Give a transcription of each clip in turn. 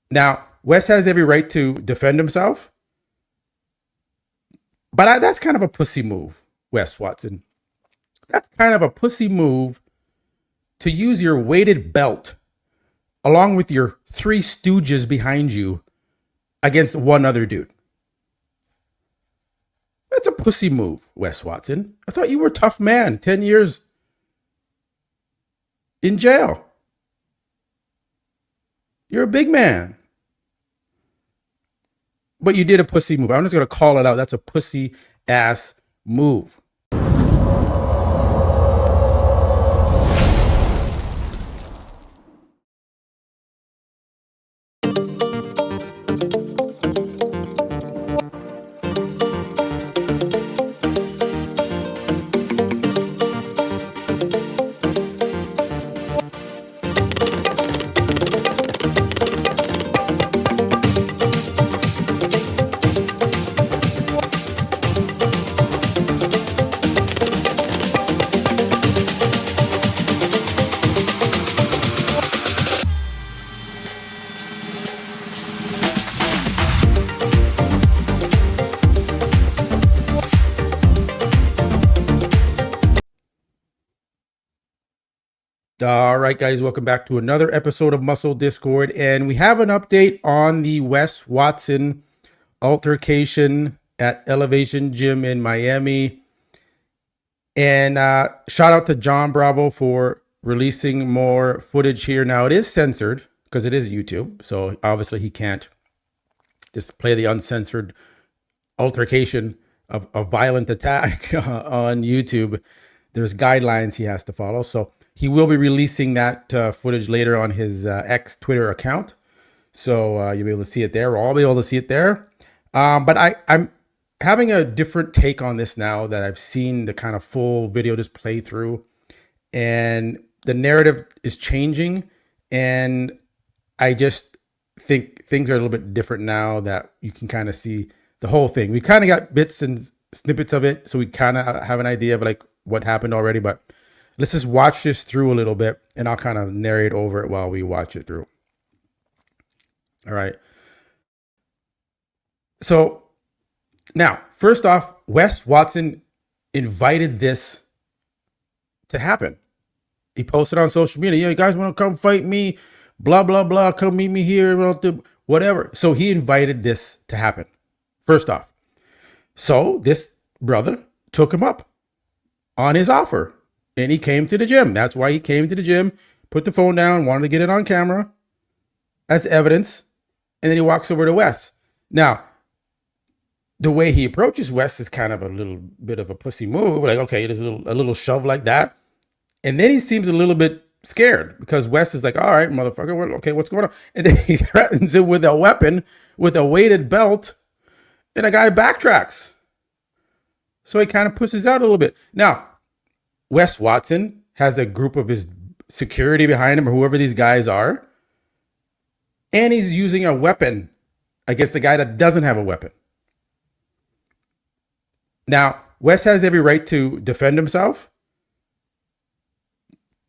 Now, Wes has every right to defend himself, but that's kind of a pussy move, Wes Watson. That's kind of a pussy move to use your weighted belt along with your three stooges behind you against one other dude. That's a pussy move, Wes Watson. I thought you were a tough man. 10 years in jail. You're a big man. But you did a pussy move. I'm just going to call it out. That's a pussy ass move. All right, guys, welcome back to another episode of Muscle Discord. And we have an update on the Wes Watson altercation at Elevation Gym in Miami. And shout out to Jon Bravo for releasing more footage here. Now, it is censored because it is YouTube. So obviously he can't just play the uncensored altercation of a violent attack on YouTube. There's guidelines he has to follow. So he will be releasing that footage later on his X Twitter account. So you'll be able to see it there. We'll all be able to see it there. But I'm having a different take on this now that I've seen the kind of full video just play through. And the narrative is changing. And I just think things are a little bit different now that you can kind of see the whole thing. We kind of got bits and snippets of it. So we kind of have an idea of like what happened already. But let's just watch this through a little bit and I'll kind of narrate over it while we watch it through. All right. So now, first off, Wes Watson invited this to happen. He posted on social media, "Yeah, you guys want to come fight me? Blah, blah, blah. Come meet me here. Whatever." So he invited this to happen. First off. So this brother took him up on his offer. And he came to the gym. That's why he came to the gym, put the phone down, wanted to get it on camera as evidence. And then he walks over to Wes. Now, the way he approaches Wes is kind of a little bit of a pussy move. Like, okay, there's a little shove like that. And then he seems a little bit scared because Wes is like, "All right, motherfucker, okay, what's going on?" And then he threatens him with a weapon, with a weighted belt. And the guy backtracks. So he kind of pushes out a little bit. Now, Wes Watson has a group of his security behind him or whoever these guys are. And he's using a weapon against the guy that doesn't have a weapon. Now, Wes has every right to defend himself.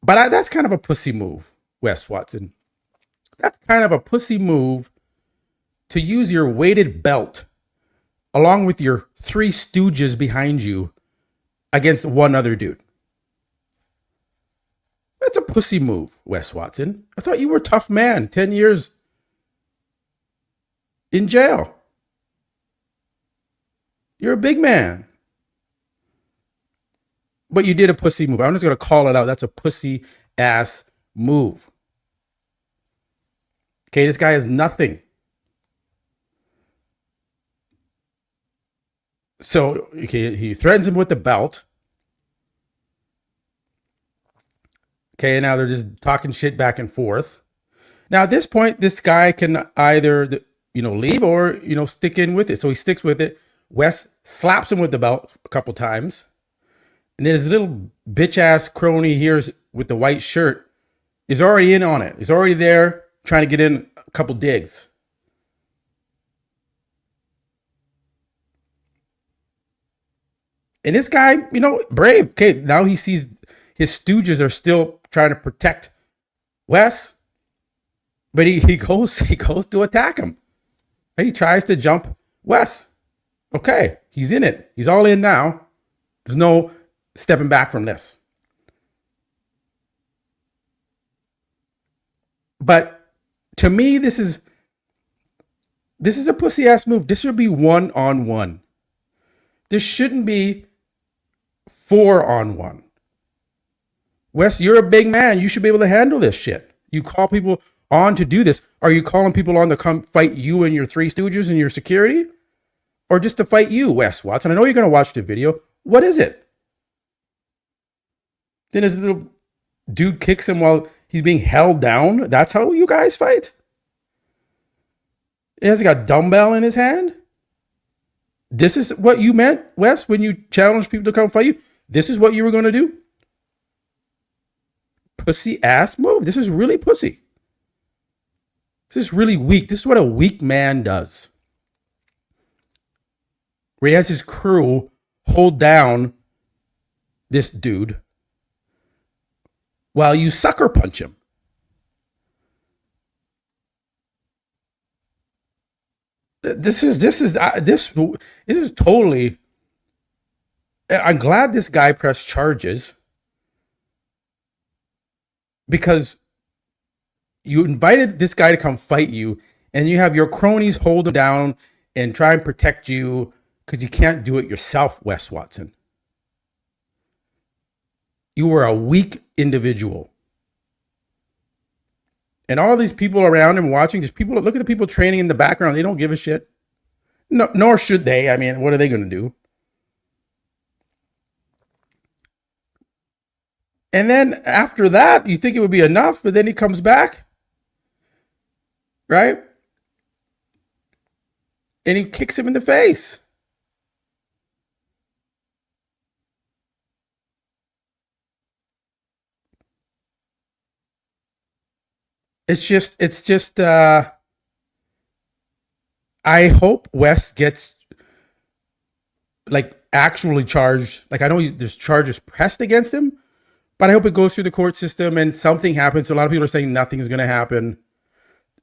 But that's kind of a pussy move, Wes Watson. That's kind of a pussy move to use your weighted belt along with your three stooges behind you against one other dude. That's a pussy move, Wes Watson. I thought you were a tough man. 10 years in jail. You're a big man. But you did a pussy move. I'm just going to call it out. That's a pussy ass move. Okay, this guy is nothing. So okay, he threatens him with the belt. Okay, now they're just talking shit back and forth. Now at this point, this guy can either leave or stick in with it. So he sticks with it. Wes slaps him with the belt a couple times, and then his little bitch ass crony here with the white shirt is already in on it. He's already there trying to get in a couple digs. And this guy, brave. Okay, now he sees his stooges are still trying to protect Wes. But he goes to attack him. He tries to jump Wes. Okay, he's in it. He's all in now. There's no stepping back from this. But to me, this is a pussy ass move. This should be 1-on-1. This shouldn't be 4-on-1. Wes, you're a big man. You should be able to handle this shit. You call people on to do this. Are you calling people on to come fight you and your three stooges and your security? Or just to fight you, Wes Watson? I know you're going to watch the video. What is it? Then his little dude kicks him while he's being held down. That's how you guys fight? He has got a dumbbell in his hand? This is what you meant, Wes, when you challenged people to come fight you? This is what you were going to do? Pussy ass move. This is really pussy. This is really weak. This is what a weak man does. Where he has his crew hold down this dude while you sucker punch him. This is totally. I'm glad this guy pressed charges because you invited this guy to come fight you, and you have your cronies hold him down and try and protect you because you can't do it yourself, Wes Watson. You were a weak individual. And all these people around him watching, look at the people training in the background. They don't give a shit. No, nor should they. I mean, what are they going to do? And then after that, you think it would be enough, but then he comes back, right? And he kicks him in the face. It's just, I hope Wes gets like actually charged. Like I know there's charges pressed against him, but I hope it goes through the court system and something happens. So a lot of people are saying nothing is going to happen.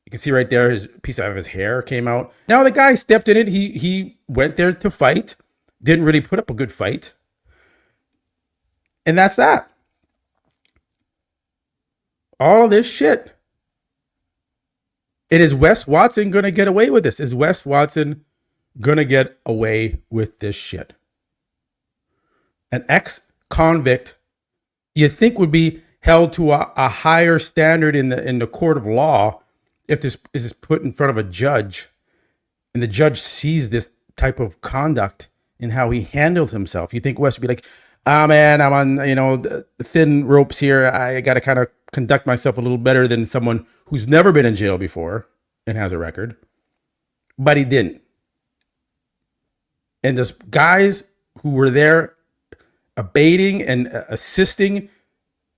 You can see right there, his piece of his hair came out. Now the guy stepped in it. He went there to fight. Didn't really put up a good fight. And that's that. All of this shit. And is Wes Watson going to get away with this? Is Wes Watson going to get away with this shit? An ex-convict, you think would be held to a higher standard in the court of law if this is put in front of a judge and the judge sees this type of conduct in how he handled himself. You think Wes would be like, man, I'm on, the thin ropes here. I got to kind of conduct myself a little better than someone who's never been in jail before and has a record. But he didn't. And those guys who were there abating and assisting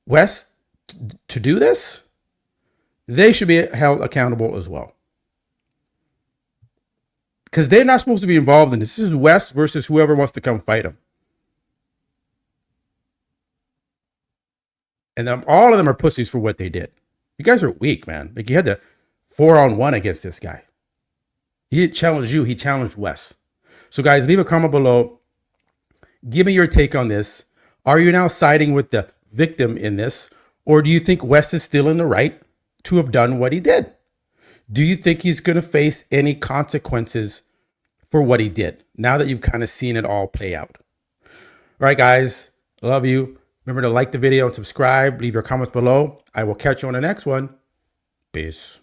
Wes to do this, they should be held accountable as well. Because they're not supposed to be involved in this. This is Wes versus whoever wants to come fight him. And all of them are pussies for what they did. You guys are weak, man. Like you had to 4-on-1 against this guy. He didn't challenge you. He challenged Wes. So guys, leave a comment below. Give me your take on this. Are you now siding with the victim in this? Or do you think Wes is still in the right to have done what he did? Do you think he's going to face any consequences for what he did? Now that you've kind of seen it all play out. All right, guys. Love you. Remember to like the video and subscribe. Leave your comments below. I will catch you on the next one. Peace.